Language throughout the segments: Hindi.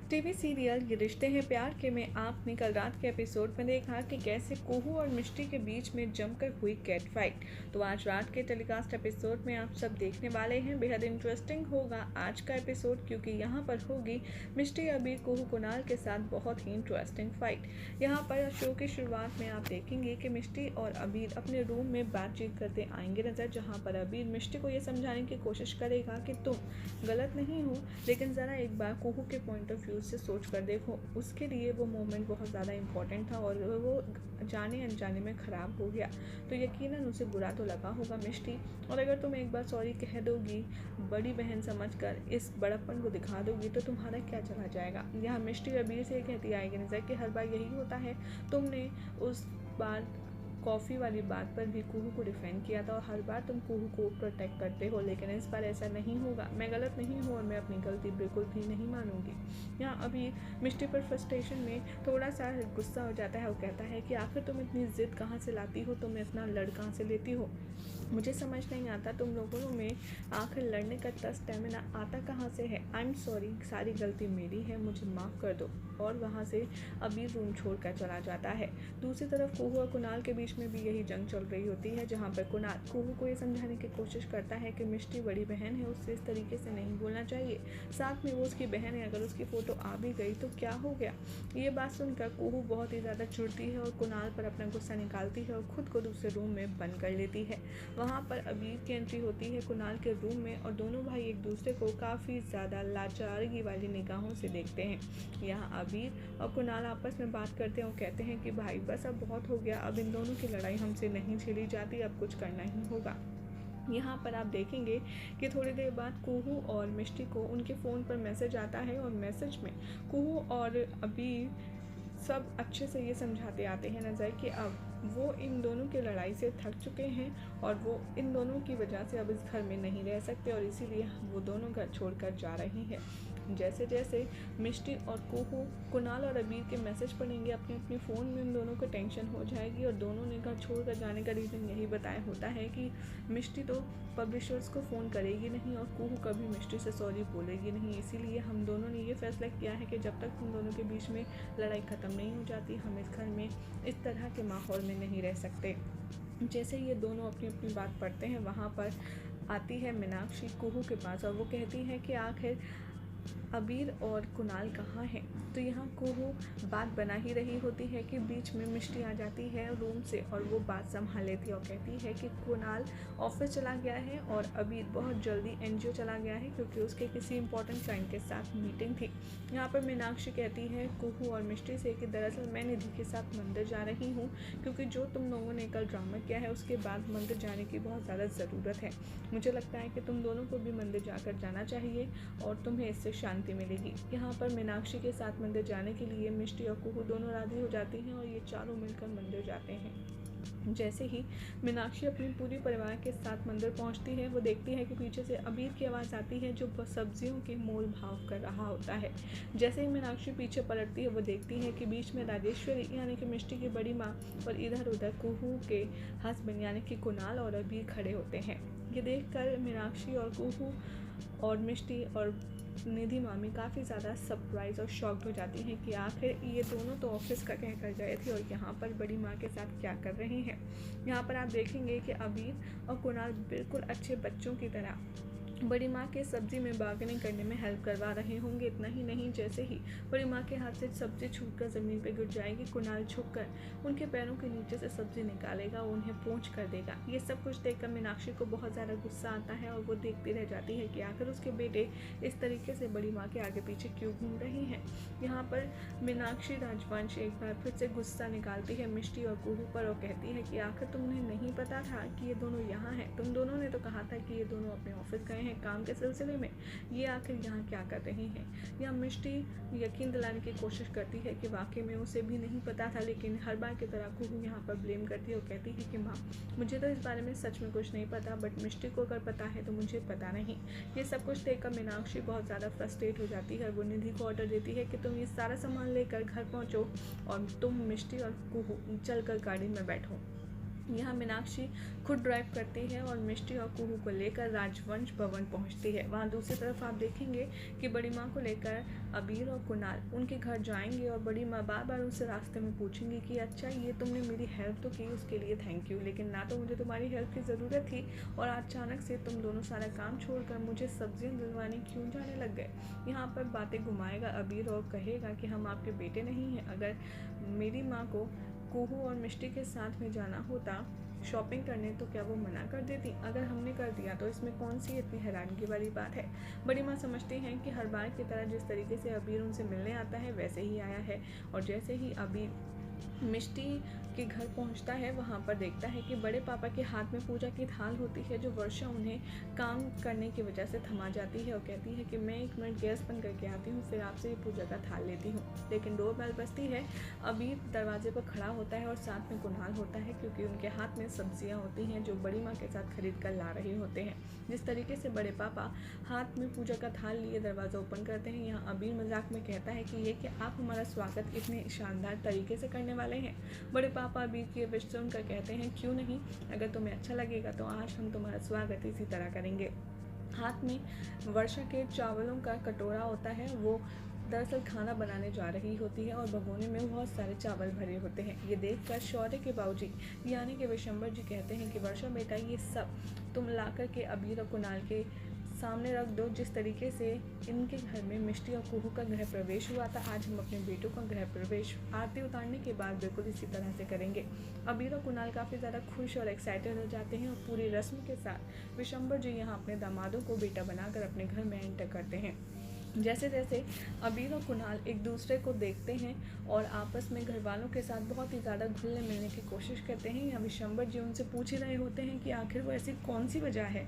टीवी सीरियल ये रिश्ते हैं प्यार के में आपने कल रात के एपिसोड में देखा कि कैसे कुहू और मिष्टी के बीच में जमकर हुई कैट फाइट। तो आज रात के टेलीकास्ट एपिसोड में आप सब देखने वाले हैं। बेहद इंटरेस्टिंग होगा आज का एपिसोड, क्योंकि यहाँ पर होगी मिष्टी अबीर कुहू कुणाल के साथ बहुत ही इंटरेस्टिंग फाइट। यहाँ पर शो की शुरुआत में आप देखेंगे कि मिष्टी और अबीर अपने रूम में बातचीत करते आएंगे नजर, जहाँ पर अबीर मिष्टी को ये समझाने की कोशिश करेगा कि तुम गलत नहीं हो, लेकिन ज़रा एक बार कुहू के पॉइंट ऑफ व्यू से सोच कर देखो। उसके लिए वो मोमेंट बहुत ज़्यादा इम्पोर्टेंट था और वो जाने अनजाने में ख़राब हो गया, तो यकीनन उसे बुरा तो लगा होगा मिष्टी। और अगर तुम एक बार सॉरी कह दोगी, बड़ी बहन समझकर इस बड़प्पन को दिखा दोगी, तो तुम्हारा क्या चला जाएगा। यहाँ मिष्टी अबीर से कहती आएगी नजर कि हर बार यही होता है, तुमने उस बार कॉफ़ी वाली बात पर भी कुहू को डिफेंड किया था और हर बार तुम कुहू को प्रोटेक्ट करते हो, लेकिन इस बार ऐसा नहीं होगा। मैं गलत नहीं हूँ और मैं अपनी गलती बिल्कुल भी नहीं मानूंगी। यहाँ अभी मिष्टी पर फ्रस्ट्रेशन में थोड़ा सा गुस्सा हो जाता है और कहता है कि आखिर तुम इतनी ज़िद कहाँ से लाती हो, तुम इतना लड़ कहाँ से लेती हो। मुझे समझ नहीं आता तुम लोगों में आखिर लड़ने का स्टेमिना आता कहाँ से है। आई एम सॉरी, सारी गलती मेरी है, मुझे माफ़ कर दो। और वहाँ से अबीर रूम छोड़कर चला जाता है। दूसरी तरफ कुहू और कुणाल के बीच में भी यही जंग चल रही होती है, जहाँ पर कुणाल कुहू को ये समझाने की कोशिश करता है कि मिष्टी बड़ी बहन है, उससे इस तरीके से नहीं बोलना चाहिए। साथ में वो उसकी बहन है, अगर उसकी फ़ोटो आ भी गई तो क्या हो गया। ये बात सुनकर कुहू बहुत ही ज़्यादा चिढ़ती है और कुणाल पर अपना गुस्सा निकालती है और खुद को दूसरे रूम में बंद कर लेती है। वहाँ पर अबीर की एंट्री होती है कुणाल के रूम में और दोनों भाई एक दूसरे को काफ़ी ज़्यादा लाचारगी वाली निगाहों से देखते हैं। यहाँ अबीर और कुणाल आपस में बात करते हैं और कहते हैं कि भाई बस अब बहुत हो गया, अब इन दोनों की लड़ाई हमसे नहीं झेली जाती, अब कुछ करना ही होगा। यहाँ पर आप देखेंगे कि थोड़ी देर बाद कुहू और मिष्टी को उनके फ़ोन पर मैसेज आता है और मैसेज में कुहू और अबीर सब अच्छे से ये समझाते आते हैं नज़र कि अब वो इन दोनों की लड़ाई से थक चुके हैं और वो इन दोनों की वजह से अब इस घर में नहीं रह सकते और इसीलिए वो दोनों घर छोड़कर जा रहे हैं। जैसे जैसे मिष्टी और कुहू कुणाल और अबीर के मैसेज पढ़ेंगे अपने अपने फ़ोन में, उन दोनों को टेंशन हो जाएगी और दोनों ने घर छोड़कर जाने का रीज़न यही बताया होता है कि मिष्टी तो पब्लिशर्स को फ़ोन करेगी नहीं और कुहू कभी मिष्टी से सॉरी बोलेगी नहीं। इसीलिए हम दोनों ने ये फैसला किया है कि जब तक तुम दोनों के बीच में लड़ाई ख़त्म नहीं हो जाती, हम इस घर में इस तरह के माहौल में नहीं रह सकते। जैसे ये दोनों अपनी अपनी बात पढ़ते हैं, वहाँ पर आती है मीनाक्षी कुहू के पास और वो कहती है कि आखिर अबीर और कुणाल कहाँ हैं। तो यहाँ कुहू बात बना ही रही होती है कि बीच में मिष्टी आ जाती है रूम से और वो बात संभाल लेती है और कहती है कि कुणाल ऑफिस चला गया है और अबीर बहुत जल्दी एनजीओ चला गया है क्योंकि उसके किसी इंपॉर्टेंट क्लाइंट के साथ मीटिंग थी। यहाँ पर मीनाक्षी कहती है कुहू और मिष्टी से कि दरअसल मैं निधि के साथ मंदिर जा रही हूँ, क्योंकि जो तुम लोगों ने कल ड्रामा किया है उसके बाद मंदिर जाने की बहुत ज़्यादा ज़रूरत है। मुझे लगता है कि तुम दोनों को भी मंदिर जाकर जाना चाहिए और तुम्हें इससे शांति मिलेगी। यहाँ पर मीनाक्षी के साथ मंदिर जाने के लिए मिष्टी और कुहू दोनों राजी हो जाती हैं और ये चारों मिलकर मंदिर जाते हैं। जैसे ही मीनाक्षी अपने पूरे परिवार के साथ मंदिर पहुंचती है, वो देखती है कि पीछे से अबीर की आवाज़ आती है जो सब्जियों के मोल भाव कर रहा होता है। जैसे ही मीनाक्षी पीछे पलटती है, वो देखती है कि बीच में राजेश्वरी यानी कि मिष्टी की बड़ी माँ और इधर उधर कुहू के हस्बैंड यानी कि कुणाल और अबीर खड़े होते हैं। ये देखकर मीनाक्षी और कुहू और मिष्टी और निधि मामी काफ़ी ज़्यादा सरप्राइज और शॉक्ड हो जाती हैं कि आखिर ये दोनों तो ऑफिस का कह कर गए थे और यहाँ पर बड़ी माँ के साथ क्या कर रहे हैं। यहाँ पर आप देखेंगे कि अबीर और कुणाल बिल्कुल अच्छे बच्चों की तरह बड़ी माँ के सब्ज़ी में बार्गेनिंग करने में हेल्प करवा रहे होंगे। इतना ही नहीं, जैसे ही बड़ी माँ के हाथ से सब्ज़ी छूटकर ज़मीन पर गिर जाएगी, कुणाल झुककर उनके पैरों के नीचे से सब्ज़ी निकालेगा और उन्हें पोंछ कर देगा। ये सब कुछ देखकर मीनाक्षी को बहुत ज़्यादा गुस्सा आता है और वो देखती रह जाती है कि आखिर उसके बेटे इस तरीके से बड़ी माँ के आगे पीछे क्यों घूम रहे हैं। यहाँ पर मीनाक्षी राजवंश एक बार फिर से गुस्सा निकालती है मिष्टी और कुहू पर और कहती है कि आखिर तुम्हें नहीं पता था कि ये दोनों यहाँ हैं। तुम दोनों ने तो कहा था कि ये दोनों अपने ऑफिस गए हैं काम के सिलसिले में, ये आखिर यहाँ क्या कर रही हैं। यहाँ मिष्टी यकीन दिलाने की कोशिश करती है कि वाकई में उसे भी नहीं पता था, लेकिन हर बार की तरह कुहू यहाँ पर ब्लेम करती है और कहती है कि माँ मुझे तो इस बारे में सच में कुछ नहीं पता, बट मिष्टी को अगर पता है तो मुझे पता नहीं। ये सब कुछ देखकर मीनाक्षी बहुत ज़्यादा फ्रस्ट्रेट हो जाती है। वो निधि को ऑर्डर देती है कि तुम ये सारा सामान लेकर घर पहुँचो और तुम मिष्टी और कुहू चल कर गाड़ी में बैठो। यहाँ मीनाक्षी खुद ड्राइव करती है और मिष्टी और कुहू को लेकर राजवंश भवन पहुँचती है। वहाँ दूसरी तरफ आप देखेंगे कि बड़ी माँ को लेकर अबीर और कुणाल उनके घर जाएंगे और बड़ी माँ बार बार उससे रास्ते में पूछेंगी कि अच्छा ये तुमने मेरी हेल्प तो की, उसके लिए थैंक यू, लेकिन ना तो मुझे तुम्हारी हेल्प की ज़रूरत थी और अचानक से तुम दोनों सारा काम छोड़कर मुझे सब्जियाँ दिलवाने क्यों जाने लग गए। यहाँ पर बातें घुमाएगा अबीर और कहेगा कि हम आपके बेटे नहीं हैं। अगर मेरी माँ को कुहू और मिष्टी के साथ में जाना होता शॉपिंग करने तो क्या वो मना कर देती? अगर हमने कर दिया तो इसमें कौन सी इतनी हैरानगी वाली बात है। बड़ी माँ समझती हैं कि हर बार की तरह जिस तरीके से अबीर उनसे मिलने आता है वैसे ही आया है और जैसे ही अबीर मिष्टी के घर पहुंचता है वहां पर देखता है कि बड़े पापा के हाथ में पूजा की थाल होती है जो वर्षा उन्हें काम करने की वजह से थमा जाती है और कहती है कि मैं 1 मिनट गैस बंद करके आती हूँ, फिर आपसे ये पूजा का थाल लेती हूँ। लेकिन डोरबेल बजती है। अबीर दरवाजे पर खड़ा होता है और साथ में कुणाल होता है क्योंकि उनके हाथ में सब्जियाँ होती हैं जो बड़ी माँ के साथ खरीद कर ला रहे होते हैं। जिस तरीके से बड़े पापा हाथ में पूजा का थाल लिए दरवाज़ा ओपन करते हैं, यहाँ अबीर मजाक में कहता है कि ये कि आप हमारा स्वागत इतने शानदार तरीके से करने वाले हैं। बड़े पापा अबीर की विश सुनकर कहते हैं क्यों नहीं, अगर तुम्हें अच्छा लगेगा तो आज हम तुम्हारा स्वागत इसी तरह करेंगे। हाथ में वर्षा के चावलों का कटोरा होता है, वो दरअसल खाना बनाने जा रही होती है और भगोने में बहुत सारे चावल भरे होते हैं। ये देखकर शौर्य के बाबूजी यानी कि विशंबर जी कहते हैं कि वर्षा बेटा ये सब तुम ला कर के अबीर और कुणाल के सामने रख दो। जिस तरीके से इनके घर में मिष्टी और कुहू का गृह प्रवेश हुआ था, आज हम अपने बेटों का गृह प्रवेश आरती उतारने के बाद बिल्कुल इसी तरह से करेंगे। अबीर और कुणाल काफ़ी ज़्यादा खुश और एक्साइटेड हो जाते हैं और पूरी रस्म के साथ विशंबर जी यहाँ अपने दामादों को बेटा बनाकर अपने घर में एंटर करते हैं। जैसे जैसे अबीर और कुणाल एक दूसरे को देखते हैं और आपस में घर वालों के साथ बहुत ही ज़्यादा घुलने मिलने की कोशिश करते हैं, या विशंबर जी उनसे पूछ ही रहे होते हैं कि आखिर वो ऐसी कौन सी वजह है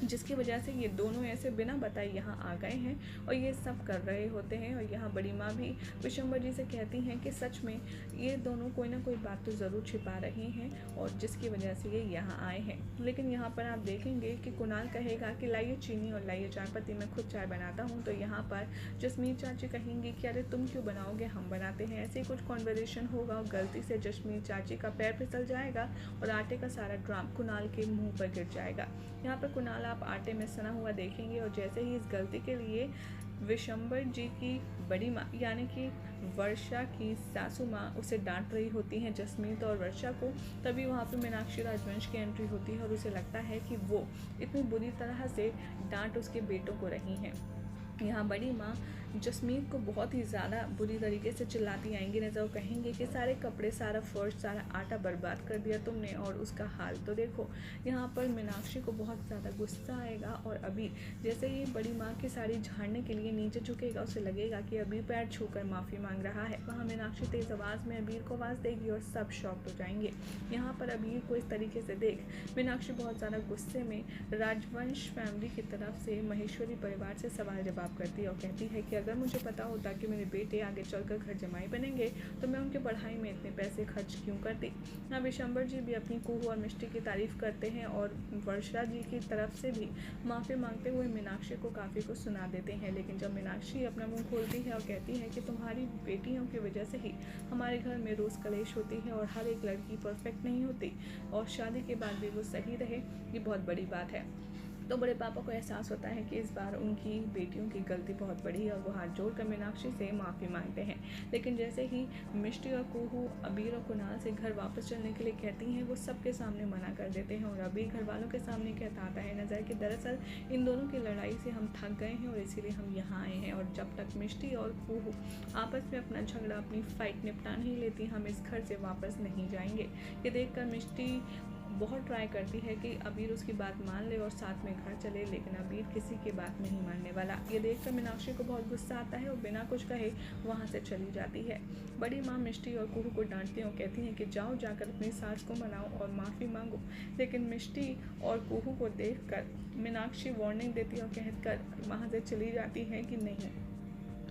जिसकी वजह से ये दोनों ऐसे बिना बताए यहाँ आ गए हैं और ये सब कर रहे होते हैं। और यहाँ बड़ी माँ भी विशंबर जी से कहती हैं कि सच में ये दोनों कोई ना कोई बात तो ज़रूर छिपा रहे हैं और जिसकी वजह से ये यहाँ आए हैं। लेकिन यहाँ पर आप देखेंगे कि कुणाल कहेगा कि लाइए चीनी और लाइए चाय पत्ती, मैं खुद चाय बनाता हूँ। तो यहाँ पर जसमीत चाची कहेंगी कि अरे तुम क्यों बनाओगे, हम बनाते हैं। ऐसे ही कुछ कॉन्वर्सेशन होगा और गलती से जसमीत चाची का पैर फिसल जाएगा और आटे का सारा ड्राम कुणाल के मुँह पर गिर जाएगा। यहाँ पर कुणाल आप आटे में सना हुआ देखेंगे और जैसे ही इस गलती के लिए विशंबर जी की बड़ी माँ यानी कि वर्षा की सासू माँ उसे डांट रही होती हैं जसमीत और वर्षा को, तभी वहाँ पे मीनाक्षी राजवंश की एंट्री होती है और उसे लगता है कि वो इतनी बुरी तरह से डांट उसके बेटों को रही हैं। यहाँ बड़ी माँ जसमीत को बहुत ही ज़्यादा बुरी तरीके से चिल्लाती आएंगी नजर, कहेंगे कि सारे कपड़े, सारा फर्श, सारा आटा बर्बाद कर दिया तुमने और उसका हाल तो देखो। यहाँ पर मीनाक्षी को बहुत ज़्यादा गुस्सा आएगा और अभी जैसे ही बड़ी माँ की साड़ी झाड़ने के लिए नीचे झुकेगा, उसे लगेगा कि अभी पैर छूकर माफ़ी मांग रहा है। वहाँ मीनाक्षी तेज़ आवाज़ में अबीर को आवाज़ देगी और सब शॉक्ड हो जाएंगे। यहाँ पर अबीर को इस तरीके से देख मीनाक्षी बहुत ज़्यादा गुस्से में राजवंश फैमिली की तरफ से महेश्वरी परिवार से सवाल जवाब करती है और कहती है कि अगर मुझे पता होता कि मेरे बेटे आगे चलकर घर जमाई बनेंगे तो मैं उनके पढ़ाई में इतने पैसे खर्च क्यों करती। यहाँ विशंबर जी भी अपनी कुहू और मिष्टी की तारीफ करते हैं और वर्षा जी की तरफ से भी माफ़ी मांगते हुए मीनाक्षी को काफ़ी कुछ सुना देते हैं। लेकिन जब मीनाक्षी अपना मुंह खोलती है और कहती है कि तुम्हारी बेटियों की वजह से ही हमारे घर में रोज़ कलेश होती है और हर एक लड़की परफेक्ट नहीं होती और शादी के बाद भी वो सही रहे, ये बहुत बड़ी बात है। तो बड़े पापा को एहसास होता है कि इस बार उनकी बेटियों की गलती बहुत बड़ी है और वो हाथ जोड़कर मीनाक्षी से माफ़ी मांगते हैं। लेकिन जैसे ही मिष्टी और कुहू अबीर और कुणाल से घर वापस चलने के लिए कहती हैं, वो सबके सामने मना कर देते हैं और अबीर घर वालों के सामने कहता आता है नज़र कि दरअसल इन दोनों की लड़ाई से हम थक गए हैं और इसीलिए हम यहाँ आए हैं और जब तक मिष्टी और कुहू आपस में अपना झगड़ा, अपनी फाइट निपटा नहीं लेती, हम इस घर से वापस नहीं जाएंगे। ये देखकर मिष्टी बहुत ट्राई करती है कि अबीर उसकी बात मान ले और साथ में घर चले, लेकिन अबीर किसी की बात नहीं मानने वाला। ये देखकर मीनाक्षी को बहुत गुस्सा आता है और बिना कुछ कहे वहाँ से चली जाती है। बड़ी माँ मिष्टी और कुहू को डांटती और कहती हैं कि जाओ जाकर अपनी सास को मनाओ और माफ़ी मांगो। लेकिन मिष्टी और कुहू को देखकर मीनाक्षी वार्निंग देती और कहकर वहाँ से चली जाती है कि नहीं,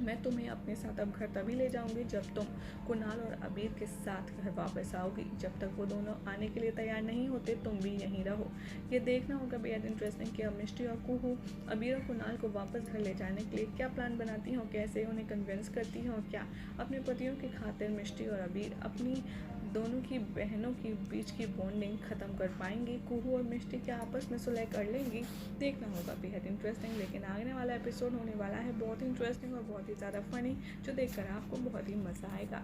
मैं तुम्हें अपने साथ अब घर तभी ले जाऊंगी जब तुम कुणाल और अबीर के साथ घर वापस आओगी। जब तक वो दोनों आने के लिए तैयार नहीं होते तुम भी यहीं रहो। ये देखना होगा बेहद इंटरेस्टिंग कि अब मिष्टी और कुहू अबीर और कुणाल को वापस घर ले जाने के लिए क्या प्लान बनाती हैं और कैसे उन्हें कन्विंस करती हैं और क्या अपने पतियों की खातिर मिष्टी और अबीर अपनी दोनों की बहनों की बीच की बॉन्डिंग ख़त्म कर पाएंगी, कुहू और मिष्टी क्या आपस में सुलह कर लेंगी, देखना होगा बेहद इंटरेस्टिंग। लेकिन आने वाला एपिसोड होने वाला है बहुत ही इंटरेस्टिंग और बहुत ही ज़्यादा फनी, जो देखकर आपको बहुत ही मज़ा आएगा।